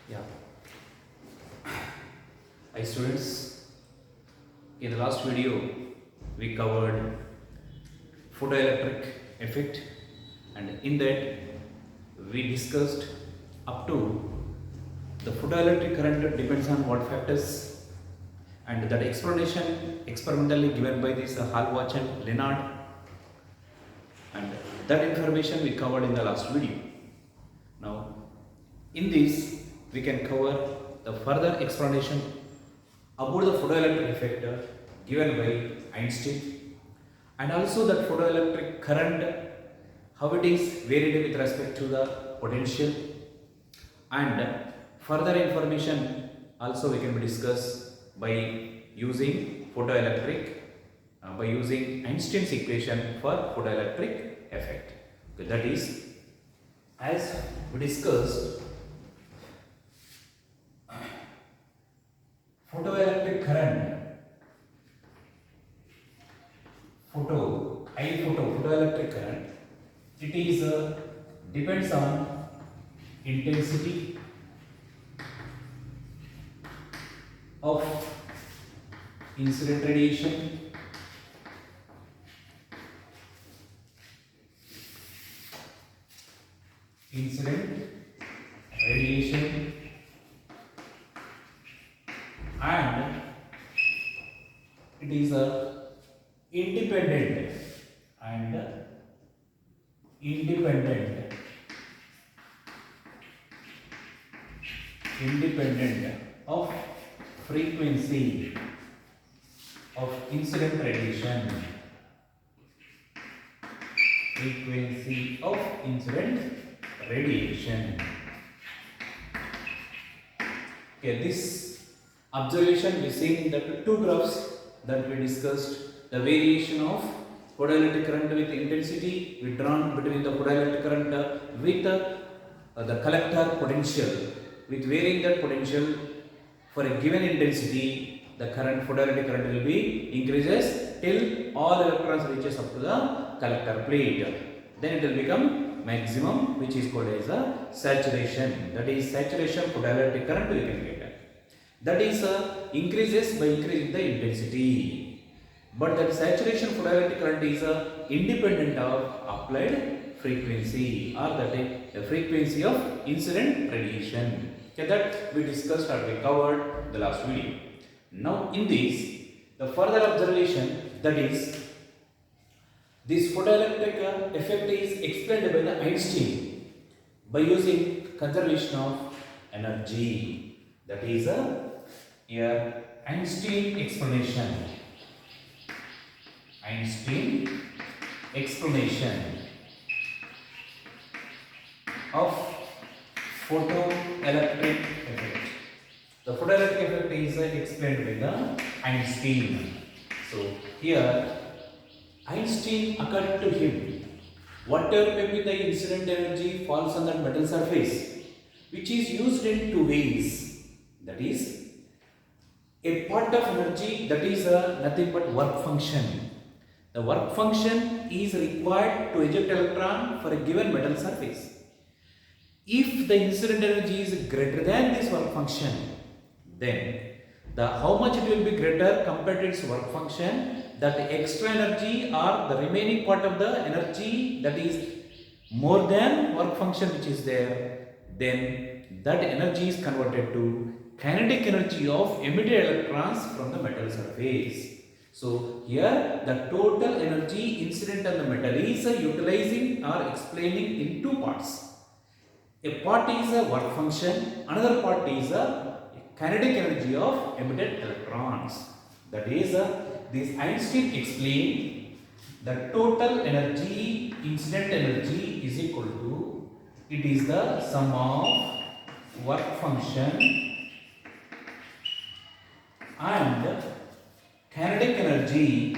Yeah. Hi students, in the last video we covered photoelectric effect, and in that we discussed up to the photoelectric current depends on what factors, and that explanation experimentally given by this Hallwach and Leonard, and that information we covered in the last video. Now in this we can cover the further explanation about the photoelectric effect given by Einstein, and also that photoelectric current, how it is varied with respect to the potential, and further information also we can discuss by using photoelectric by using Einstein's equation for photoelectric effect. Okay, that is, as we discussed, photoelectric current, photoelectric current, it is depends on intensity of incident radiation, and it is independent independent independent of frequency of incident radiation, frequency of incident radiation. Okay, this observation we seen in the two graphs that we discussed, the variation of photoelectric current with intensity withdrawn between the photoelectric current with the collector potential, with varying that potential for a given intensity, the current photoelectric current will be increases till all electrons reaches up to the collector plate. Then it will become maximum, which is called as a saturation. That is saturation photoelectric current we can get. That is increases by increasing the intensity. But that saturation photoelectric current is independent of applied frequency, or that is the frequency of incident radiation. Okay, that we discussed or we covered the last video. Now in this, the further observation, that is, this photoelectric effect is explained by the Einstein by using conservation of energy. That is a Einstein explanation. Einstein explanation of photoelectric effect. The photoelectric effect is explained by the Einstein. So here Einstein occurred to him, whatever may be the incident energy falls on that metal surface, which is used in two ways. That is, a part of energy that is nothing but work function. The work function is required to eject electron for a given metal surface. If the incident energy is greater than this work function, then the how much it will be greater compared to its work function, that extra energy or the remaining part of the energy that is more than work function which is there, then that energy is converted to kinetic energy of emitted electrons from the metal surface. So here the total energy incident on the metal is utilizing or explaining in two parts. A part is a work function, another part is a kinetic energy of emitted electrons. That is, this Einstein explained the total energy, incident energy is equal to, it is the sum of work function and kinetic energy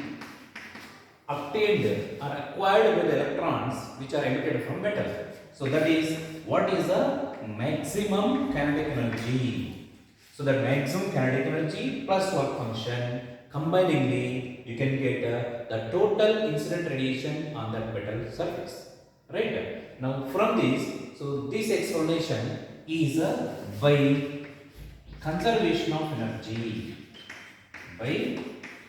obtained or acquired by the electrons which are emitted from metal. So that is, what is the maximum kinetic energy? So that maximum kinetic energy plus work function, combiningly you can get the total incident radiation on that metal surface. Right? Now from this, so this explanation is by conservation of energy. By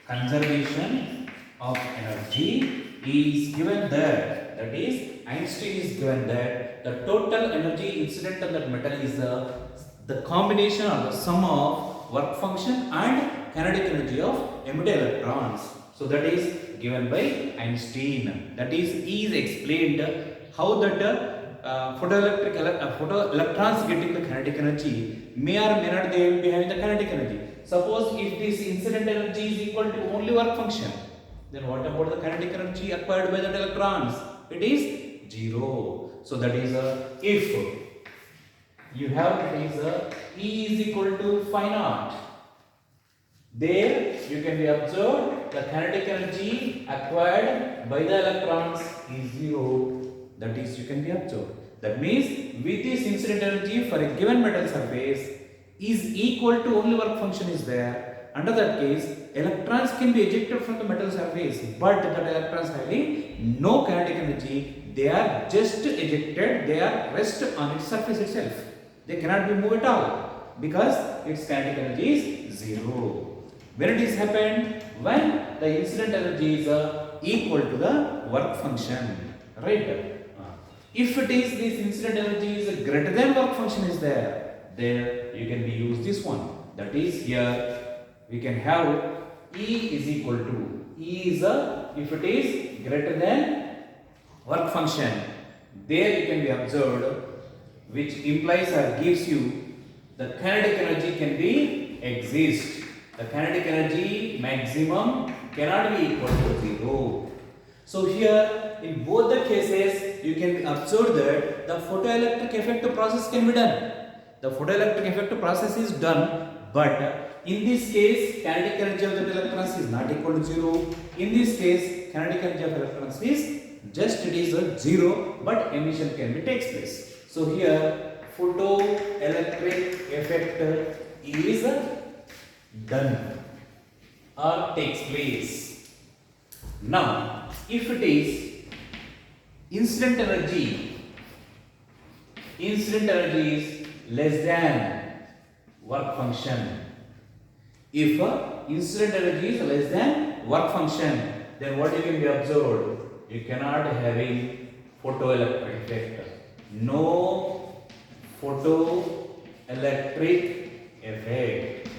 conservation of energy is given that is Einstein is given that the total energy incident on that metal is the combination or the sum of work function and kinetic energy of emitted electrons. So that is given by Einstein. That is explained how that photoelectrons getting the kinetic energy may or may not they will be having the kinetic energy. Suppose if this incident energy is equal to only work function, then what about the kinetic energy acquired by the electrons? It is 0. So that is if you have it is E is equal to phi naught. There you can be observed the kinetic energy acquired by the electrons is 0. That is you can be observed. That means with this incident energy for a given metal surface is equal to only work function is there. Under that case, electrons can be ejected from the metal surface, but that electrons having no kinetic energy, they are just ejected, they are rest on its surface itself. They cannot be moved at all because its kinetic energy is 0. When it is happened? When the incident energy is equal to the work function, right? If it is this incident energy is greater than work function is there, then you can be use this one. That is here we can have E is equal to E is if it is greater than work function, there you can be observed, which implies or gives you the kinetic energy can be exist. The kinetic energy maximum cannot be equal to 0. So here in both the cases you can observe that the photoelectric effect process can be done. The photoelectric effect process is done, but in this case kinetic energy of the electrons is not equal to 0. In this case kinetic energy of electrons is just it is a 0, but emission can be takes place. So here photoelectric effect is done or takes place. Now if it is incident energy is less than work function. If incident energy is less than work function, then what you can be observed? You cannot having photoelectric effect. No photoelectric effect.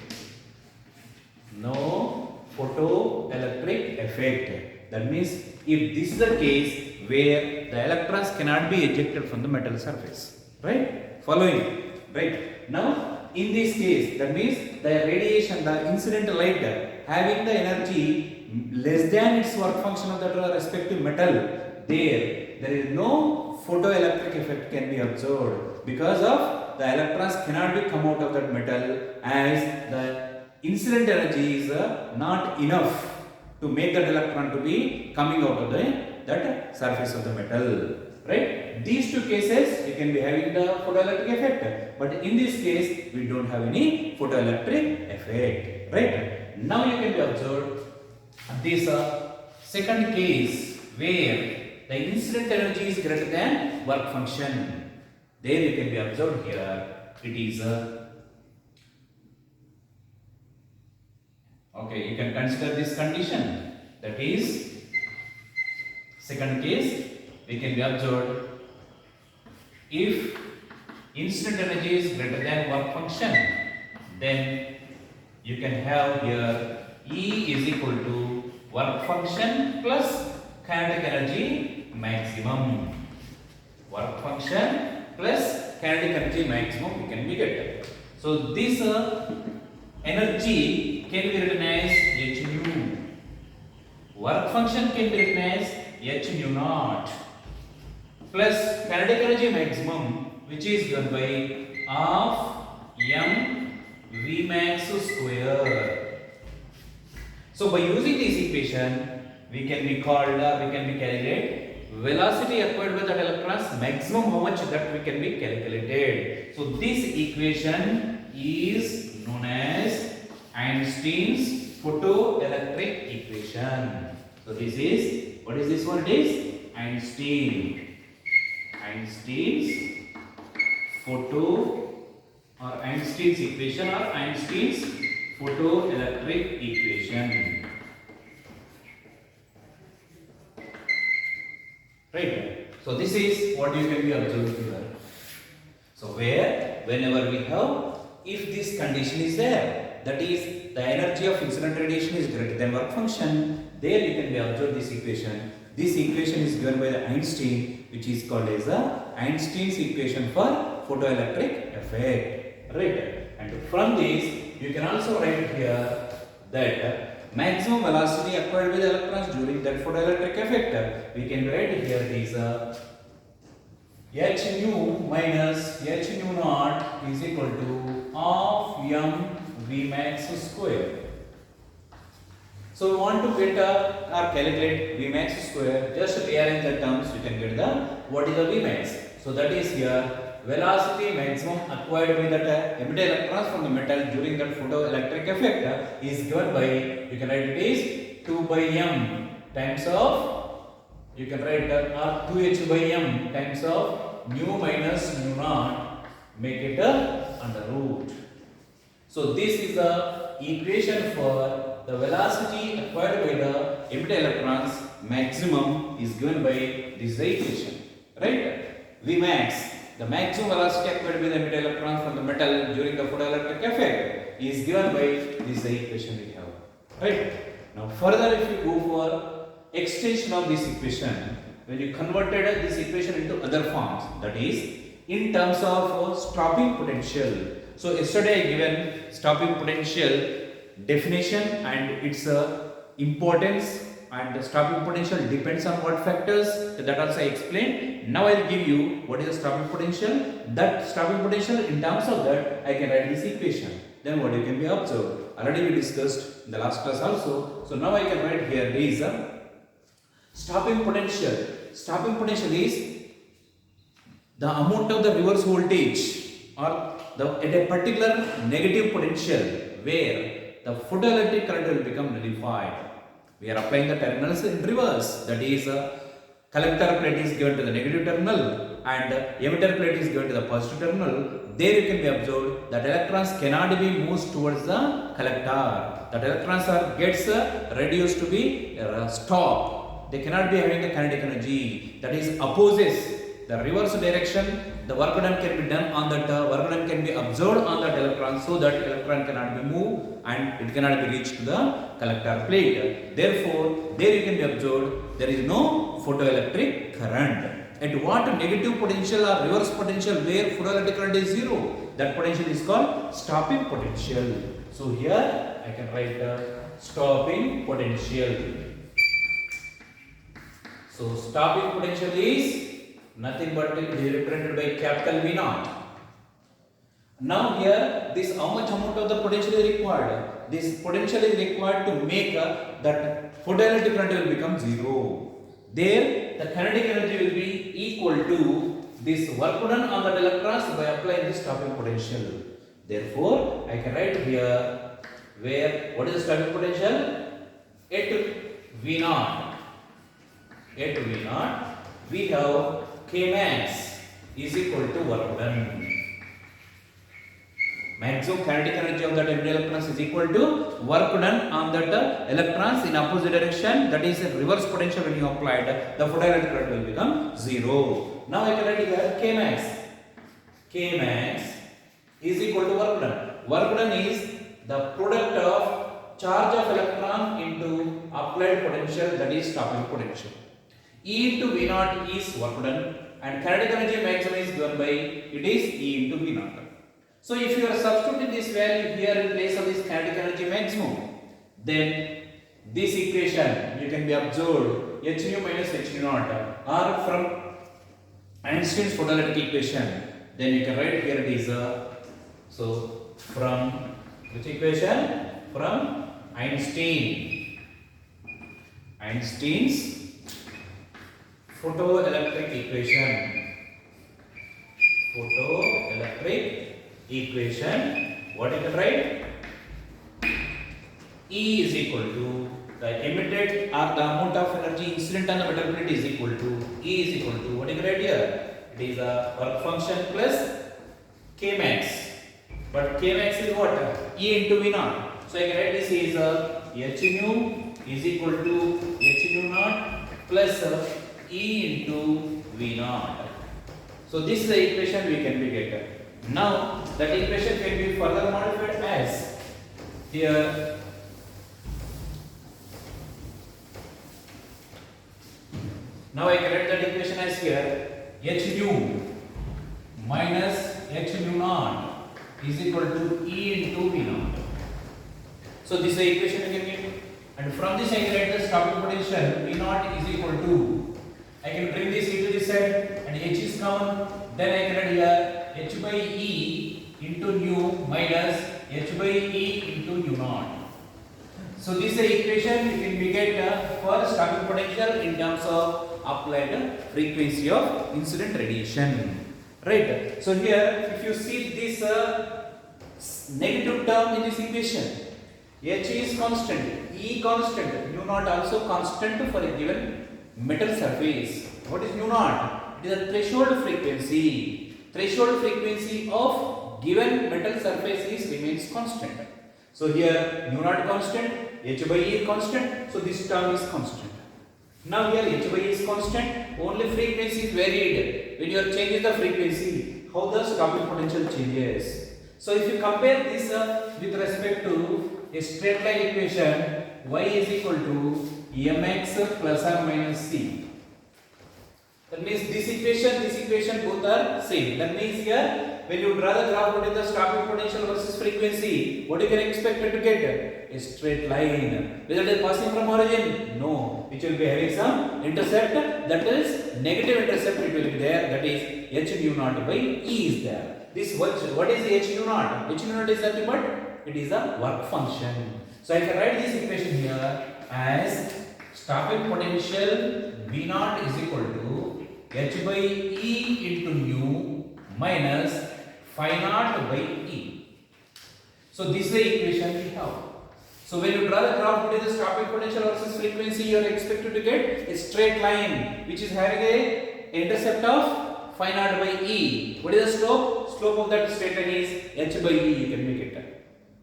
No photoelectric effect. That means if this is the case where the electrons cannot be ejected from the metal surface, right? Following, right? Now in this case, that means the radiation, the incident light having the energy less than its work function of that respective metal, there is no photoelectric effect can be observed because of the electrons cannot be come out of that metal, as the incident energy is not enough to make that electron to be coming out of that surface of the metal, right? These two cases you can be having the photoelectric effect, but in this case we don't have any photoelectric effect, right? Now you can be observed this second case where the incident energy is greater than work function. There you can be observed here it is okay, you can consider this condition, that is second case we can be observed if incident energy is greater than work function, then you can have here E is equal to work function plus kinetic energy maximum. Work function plus kinetic energy maximum we can be get. So this energy can be written as h nu. Work function can be written as h nu naught plus kinetic energy maximum, which is given by half m v max square. So by using this equation, we can be called we can be calculate velocity acquired by that electrons maximum, how much that we can be calculated. So this equation is known as Einstein's photoelectric equation. So this is, what is this one? It is Einstein's photoelectric or Einstein's equation or Einstein's photoelectric equation. Right? So this is what you can be observed here. So where whenever we have, if this condition is there, that is the energy of incident radiation is greater than work function, there you can be observed this equation. This equation is given by the Einstein, which is called as the Einstein's equation for photoelectric effect. Right? And from this you can also write here that maximum velocity acquired by the electrons during that photoelectric effect. We can write here this h nu minus h nu naught is equal to half m v max square. So we want to get or calculate V max square. Just rearrange the terms, you can get the what is the V max. So that is here velocity maximum acquired by that emitted electrons from the metal during that photoelectric effect is given by, you can write it is 2 by m times of, you can write that or 2h by m times of nu minus nu naught, make it under root. So this is the equation for the velocity acquired by the emitted electrons maximum is given by this equation, right? V max, the maximum velocity acquired by the emitted electrons from the metal during the photoelectric effect is given by this equation we have, right? Now further, if you go for extension of this equation, when you converted this equation into other forms, that is in terms of stopping potential. So yesterday I given stopping potential definition and its importance, and the stopping potential depends on what factors, that also I explained. Now I will give you what is the stopping potential. That stopping potential, in terms of that I can write this equation. Then what you can be observed, already we discussed in the last class also. So now I can write here is stopping potential. Stopping potential is the amount of the reverse voltage or at a particular negative potential where the photoelectric current will become nullified. We are applying the terminals in reverse. That is, collector plate is given to the negative terminal and emitter plate is given to the positive terminal. There you can be observed that electrons cannot be moved towards the collector. That electrons gets reduced to be stopped. They cannot be having the kinetic energy. That is opposes the reverse direction. The work done can be done on that, work done can be absorbed on that electron, so that electron cannot be moved and it cannot be reached to the collector plate. Therefore, there you can be observed there is no photoelectric current. At what negative potential or reverse potential where photoelectric current is zero, that potential is called stopping potential. So here I can write the stopping potential. So stopping potential is nothing but it is represented by capital V naught. Now here, this how much amount of the potential is required? This potential is required to make that photoelectric current will become zero. There, the kinetic energy will be equal to this work done on the electrons by applying this stopping potential. Therefore, I can write here where what is the stopping potential? At V naught. At V naught, we have K max is equal to work done. Maximum kinetic energy of that emitted electrons is equal to work done on that electrons in opposite direction. That is a reverse potential. When you applied, the photoelectric current will become zero. Now I can write here K max. K max is equal to work done. Work done is the product of charge of electron into applied potential, that is stopping potential. E into V naught is work done and kinetic energy maximum is given by, it is E into V naught. So if you are substituting this value here in place of this kinetic energy maximum, then this equation you can be observed h nu minus h nu naught or from Einstein's photoelectric equation. Then you can write here it is so from which equation? From Einstein's photoelectric equation. What you can write? E is equal to the emitted or the amount of energy incident on the metal plate is equal to E is equal to what you can write here? It is a work function plus K max. But Kmax is what? E into V naught. So I can write this is H nu is equal to H nu naught plus E into V naught. So this is the equation we can be get. Now that equation can be further modified as here now I can write that equation as here H nu minus H nu naught is equal to E into V naught. So this is the equation we can get, and from this I can write the stopping potential V naught is equal to, I can bring this E to this side and H is common, then I can write here H by E into nu minus H by E into nu naught. So this is the equation we can get for stopping potential in terms of applied frequency of incident radiation. Right. So here if you see this negative term in this equation, H is constant, E constant, nu naught also constant for a given metal surface. What is nu naught? It is a threshold frequency. Threshold frequency of given metal surface is remains constant. So here nu naught constant, H by E constant, so this term is constant. Now here H by E is constant, only frequency is varied. When you are changing the frequency, how the stopping potential changes. So if you compare this with respect to a straight line equation, y is equal to mx plus or minus c. That means this equation both are same. That means here when you draw the graph, what is the stopping potential versus frequency? What you can expect to get? A straight line. Whether it is passing from origin? No. Which will be having some intercept, that is negative intercept it will be there, that is h nu naught by E is there. This what is the h nu naught? H nu naught is nothing but it is a work function. So I can write this equation here as stopping potential V naught is equal to h by E into nu minus phi naught by E. So this is the equation we have. So when you draw the graph, what is the stopping potential versus frequency, you are expected to get a straight line which is having a intercept of phi naught by E. What is the slope? Slope of that straight line is h by E, you can make it.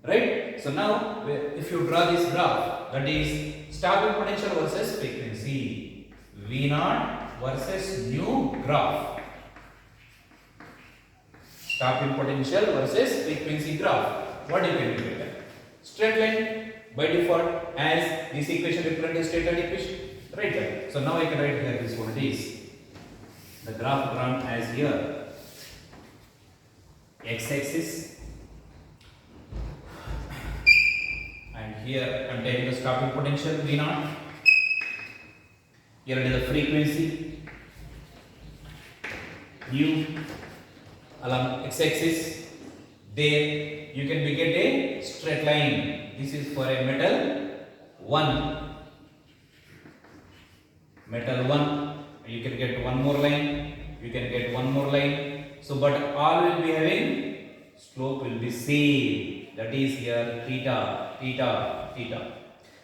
Right? So now if you draw this graph, that is stopping potential versus frequency, V naught versus nu graph. Stopping potential versus frequency graph. What you can do? Straight line by default, as this equation represents a straight line equation. Right? So now I can write here this what it is. The graph drawn as here x-axis and here containing the stopping potential V naught. Here it is the frequency nu along x-axis. There you can get a straight line. This is for a metal 1. Metal 1. You can get one more line. You can get one more line. So, but all will be having slope will be same. That is here theta, theta, theta.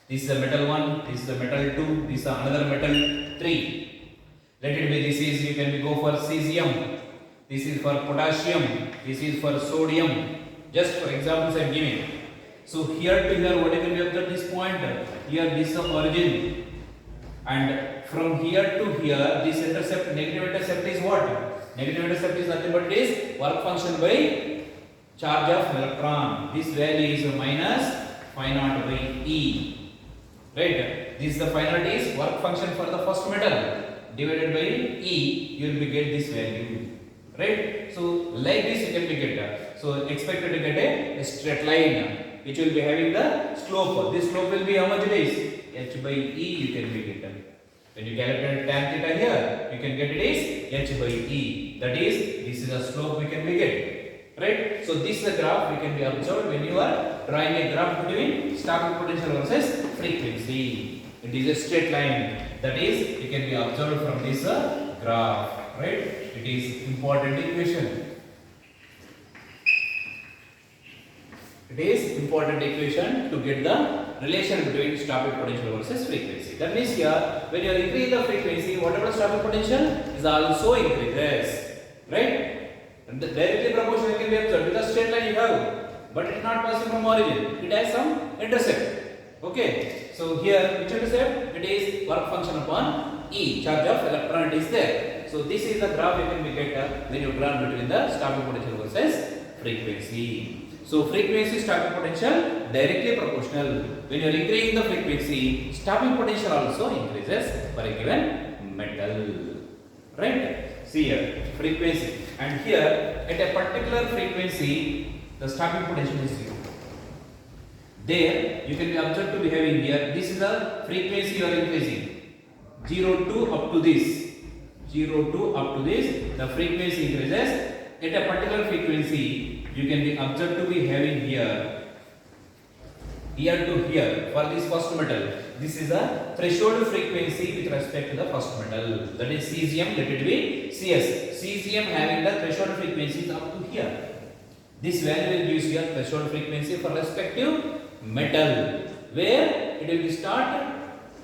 This is the metal 1. This is the metal 2. This is another metal 3. Let it be. This is you can go for cesium. This is for potassium. This is for sodium. Just for examples I am giving. So here to here, what you can be observed this point. Here this is the origin, and from here to here, this intercept, negative intercept is what? Negative intercept is nothing but it is work function by charge of electron. This value is minus phi naught by E. Right? This is the phi naught is work function for the first metal divided by E. You will be get this value. Right? So like this you can be get. So expected to get a straight line which will be having the slope. This slope will be how much it is? H by E you can be get. When you calculate tan theta here, you can get it is H by E. That is, this is a slope we can be get. Right? So this is the graph we can be observed when you are drawing a graph between stopping potential versus frequency. It is a straight line. That is, you can be observed from this graph. Right? It is important equation. It is important equation to get the relation between stopping potential versus frequency. That means here, when you are increasing the frequency, whatever stopping potential is also increases. Right? And the directly proportional can be observed. With a straight line you have but it is not passing from origin. It has some intercept. Okay. So here which intercept? It is work function upon E. Charge of electron is there. So this is the graph you can get when you draw between the stopping potential versus frequency. So frequency stopping potential directly proportional. When you are increasing the frequency, stopping potential also increases for a given metal. Right? See here, frequency, and here at a particular frequency, the stopping potential is 0. There you can be observed to be having here. This is the frequency you are increasing. 0 to up to this. 0 to up to this, the frequency increases. At a particular frequency, you can be observed to be having here to here for this first metal. This is a threshold frequency with respect to the first metal. That is cesium, let it be Cs. Cesium having the threshold frequency is up to here. This value will give you a threshold frequency for respective metal, where it will be started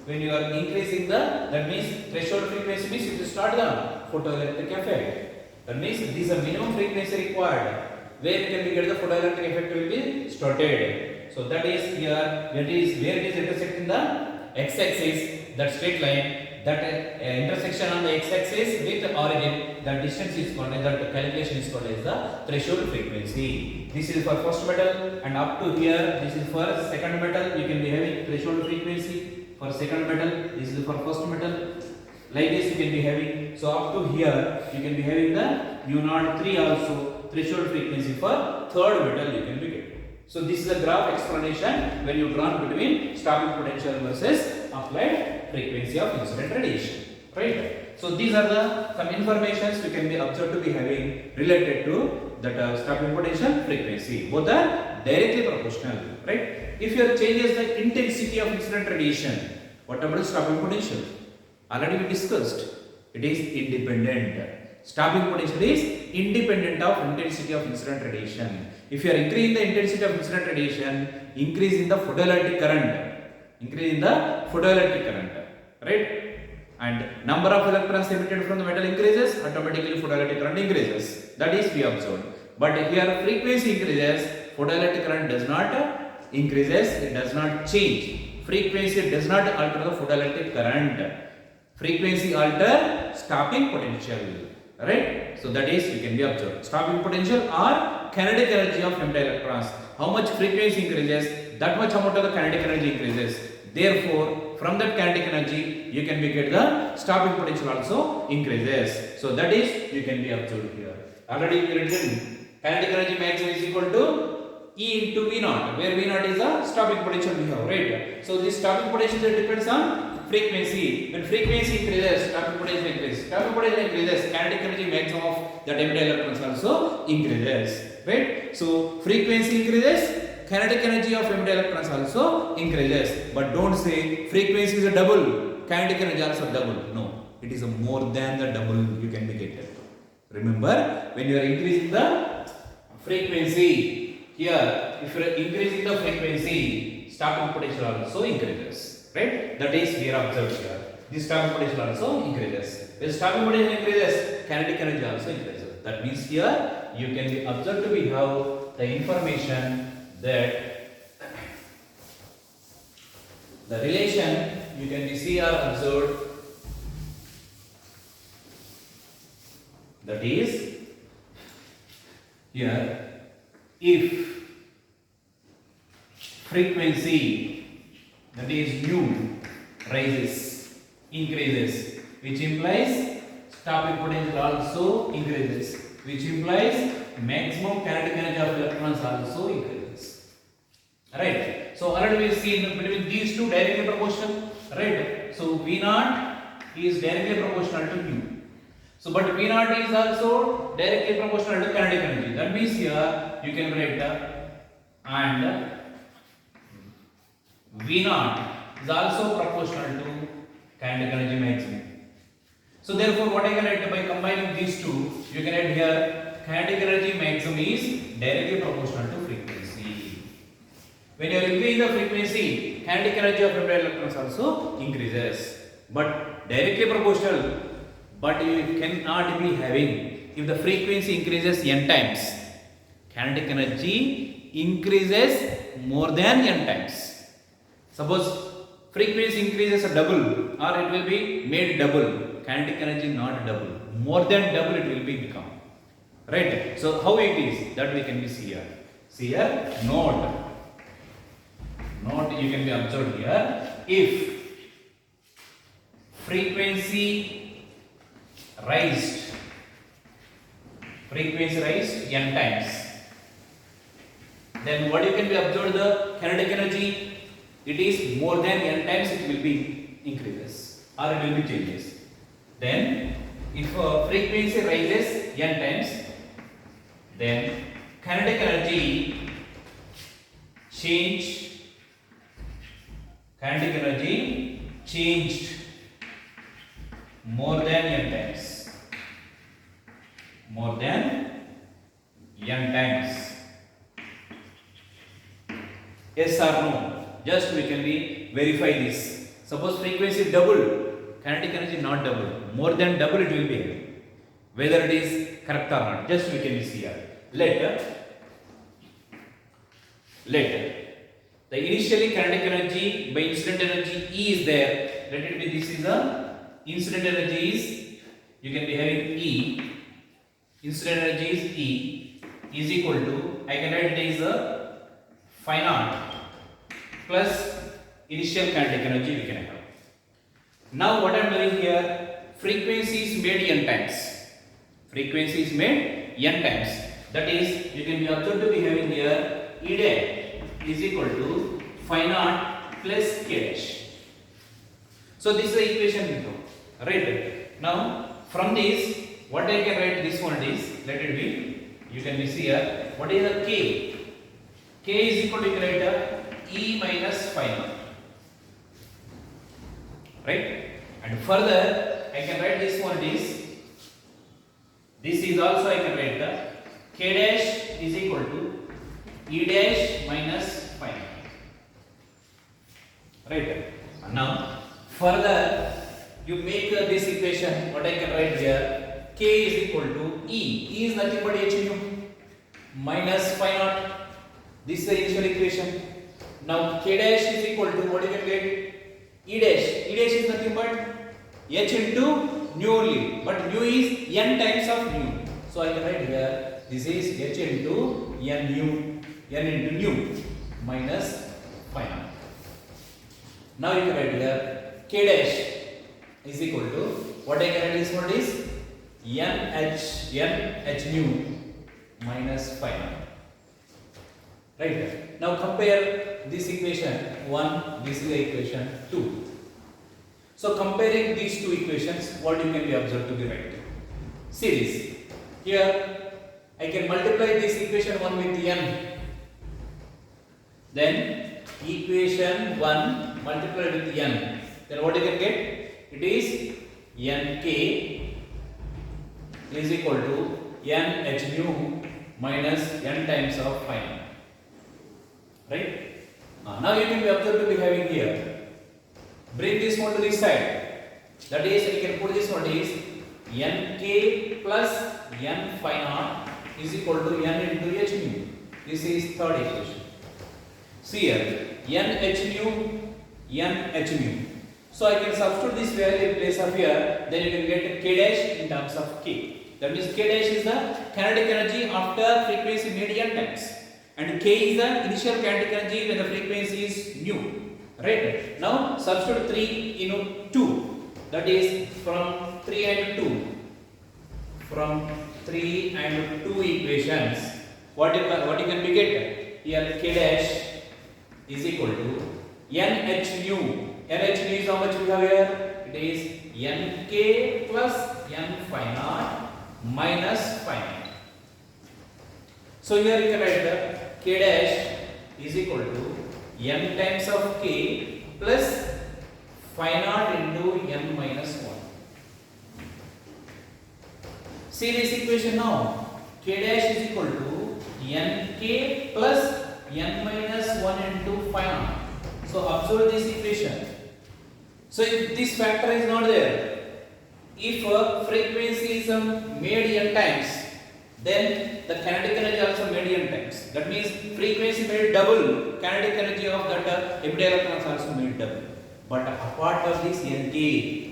when you are increasing that means threshold frequency means it will start the photoelectric effect. That means this is a minimum frequency required where you can get the photoelectric effect will be started. So that is here, where it is intersecting the x-axis, that straight line, that intersection on the x-axis with the origin, that distance is called, that calculation is called as the threshold frequency. This is for first metal, and up to here, this is for second metal. You can be having threshold frequency for second metal. This is for first metal. Like this you can be having. So up to here, you can be having the U03 also threshold frequency for third metal you can be getting. So this is a graph explanation when you draw between stopping potential versus applied frequency of incident radiation. Right? So these are the some informations we can be observed to be having related to that stopping potential frequency. Both are directly proportional. Right? If you changes the intensity of incident radiation, what about stopping potential? Already we discussed. It is independent. Stopping potential is independent of intensity of incident radiation. If you are increasing the intensity of incident radiation, increase in the photoelectric current, right? And number of electrons emitted from the metal increases, automatically photoelectric current increases. That is we observed. But here frequency increases, photoelectric current does not increases, it does not change. Frequency does not alter the photoelectric current. Frequency alter stopping potential. Right? So that is you can be observed. Stopping potential or kinetic energy of empty electrons. How much frequency increases, that much amount of the kinetic energy increases. Therefore, from that kinetic energy, you can be get the stopping potential also increases. So that is you can be observed here. Already we written kinetic energy maximum is equal to E into V naught, where V naught is the stopping potential we have, right? So this stopping potential depends on frequency. When frequency increases, stopping potential increases. Stopping potential increases, kinetic energy maximum of that emitted electrons also increases, right? So frequency increases, kinetic energy of emitted electrons also increases. But don't say frequency is a double, kinetic energy also double. No, it is a more than the double you can be getting. Remember, when you are increasing the frequency, here if you are increasing the frequency, stopping potential also increases, right? That is we are observed here. This stopping potential also increases. When stopping potential increases, kinetic energy also increases. That means here you can be observed to be have the information that the relation you can be see or observed, that is here if frequency, that is nu, rises, increases, which implies stopping potential also increases, which implies maximum kinetic energy of electrons also increases. Right? So already we have seen between these two directly proportional, right? So V naught is directly proportional to nu. So but V naught is also directly proportional to kinetic energy. That means here you can write and V naught is also proportional to kinetic energy maximum. So therefore what I can write by combining these two, you can write here kinetic energy maximum is directly proportional to frequency. When you are increasing the frequency, kinetic energy of emitted electrons also increases. But directly proportional, but you cannot be having, if the frequency increases n times, kinetic energy increases more than n times. Suppose frequency increases a double or it will be made double. Kinetic energy not double. More than double it will be become. Right? So how it is that we can see here. See here, note. Note you can be observed here. If frequency raised n times, then what you can be observed the kinetic energy, it is more than n times it will be increases or it will be changes. Then if frequency rises n times, then kinetic energy changed more than n times. More than n times. Yes or no? Just we can be verify this. Suppose frequency double, kinetic energy not double. More than double it will be. Whether it is correct or not. Just we can see here. Later. The initially kinetic energy by incident energy E is there. Let it be this is the incident energy is, you can be having E. Incident energy is E is equal to, I can write it is a phi naught plus initial kinetic energy we can have. Now what I am doing here, frequency is made n times. Frequency is made n times. That is, you can be observed to be having here E dash is equal to phi naught plus k dash. So this is the equation, right? Now from this, what I can write this one is, let it be, you can be see here, what is the k? K is equal to, you can write E minus phi naught, right? And further, I can write this one is, this is also I can write the k dash is equal to E dash minus phi naught, right? And now further you make this equation, what I can write here, k is equal to E. E is nothing but h nu minus phi naught. This is the initial equation. Now k dash is equal to, what you can get, E dash. E dash is nothing but h into nu only, but nu is n times of nu. So I can write here, this is h into n into nu minus phi naught. Now you can write here k dash is equal to, what I can write this one is n h nu minus phi naught. Right? Now compare this equation 1, this is the equation 2. So comparing these two equations, what you can be observed to be right? See this. Here I can multiply this equation 1 with n. Then equation 1 multiplied with n. Then what you can get? It is nk is equal to n h nu minus n times of phi naught. Right? Now you can be observed to be having here. Bring this one to this side. That is, you can put this one is nk plus n phi naught is equal to n into h nu. This is third equation. See here, n h nu. So I can substitute this value in place of here. Then you can get k dash in terms of k. That means k dash is the kinetic energy after frequency made n times, and k is the initial kinetic energy when the frequency is nu. Right? Now substitute 3 into 2. That is from 3 and 2. From 3 and 2 equations, what you can be get here, k dash is equal to n h nu. n h nu is how much we have here? It is nk plus n phi naught minus phi naught. So here you can write the k dash is equal to n times of k plus phi naught into n minus 1. See this equation now. K dash is equal to nk plus n minus 1 into phi naught. So observe this equation. So if this factor is not there, if frequency is made n times, Then the kinetic energy also made n times. That means frequency made double. Kinetic energy of that empty electrons also made double. But apart of this Nk,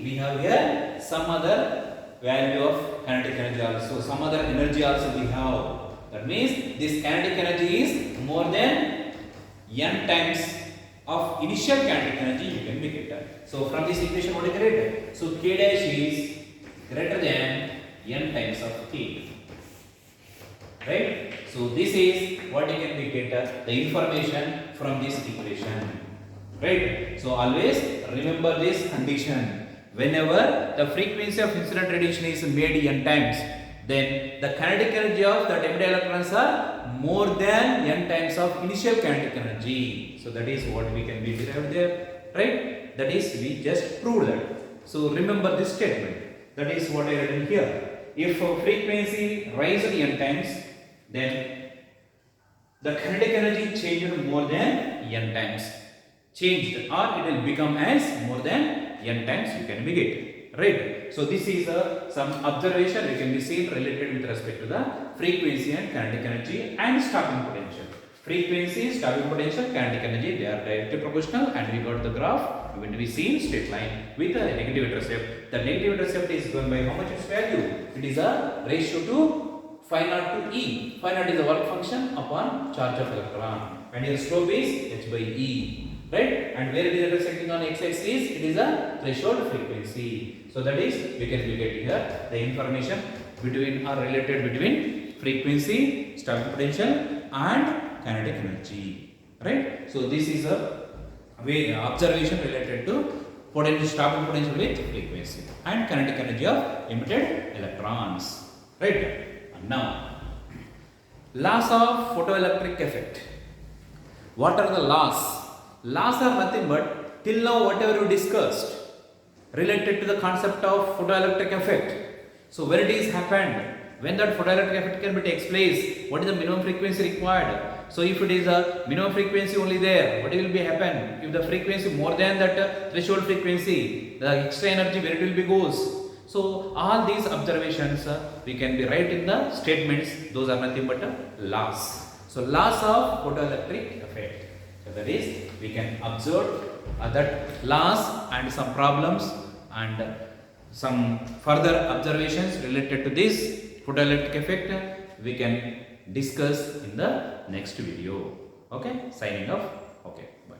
we have here some other value of kinetic energy also. Some other energy also we have. That means this kinetic energy is more than n times of initial kinetic energy you can make it. So from this equation what you can write? So K dash is greater than n times of K. Right? So this is what you can be get the information from this equation. Right? So always remember this condition. Whenever the frequency of incident radiation is made n times, then the kinetic energy of the emitted electrons are more than n times of initial kinetic energy. So that is what we can be derived there. Right? That is we just proved that. So remember this statement. That is what I written here. If frequency rises n times, then the kinetic energy changed more than n times. Changed, or it will become as more than n times you can be get. Right? So this is some observation you can be seen related with respect to the frequency and kinetic energy and stopping potential. Frequency, stopping potential, kinetic energy, they are directly proportional, and we got the graph when we see straight line with a negative intercept. The negative intercept is given by how much its value? It is a ratio to phi naught to E. Phi naught is a work function upon charge of electron, and your slope is h by E. Right? And where it is intersecting on x-axis, it is a threshold frequency. So that is we can get here the information between or related between frequency, stopping potential, and kinetic energy. Right? So this is a way observation related to potential, stopping potential with frequency and kinetic energy of emitted electrons. Right? And now, laws of photoelectric effect. What are the laws? Laws are nothing but till now whatever we discussed related to the concept of photoelectric effect. So when it is happened, when that photoelectric effect can be takes place, what is the minimum frequency required? So if it is a minimum frequency only there, what will be happen? If the frequency more than that threshold frequency, the extra energy where it will be goes. So all these observations we can be write in the statements. Those are nothing but laws. So laws of photoelectric effect. So that is we can observe that laws and some problems and some further observations related to this photoelectric effect we can discuss in the next video. Okay, signing off. Okay, bye.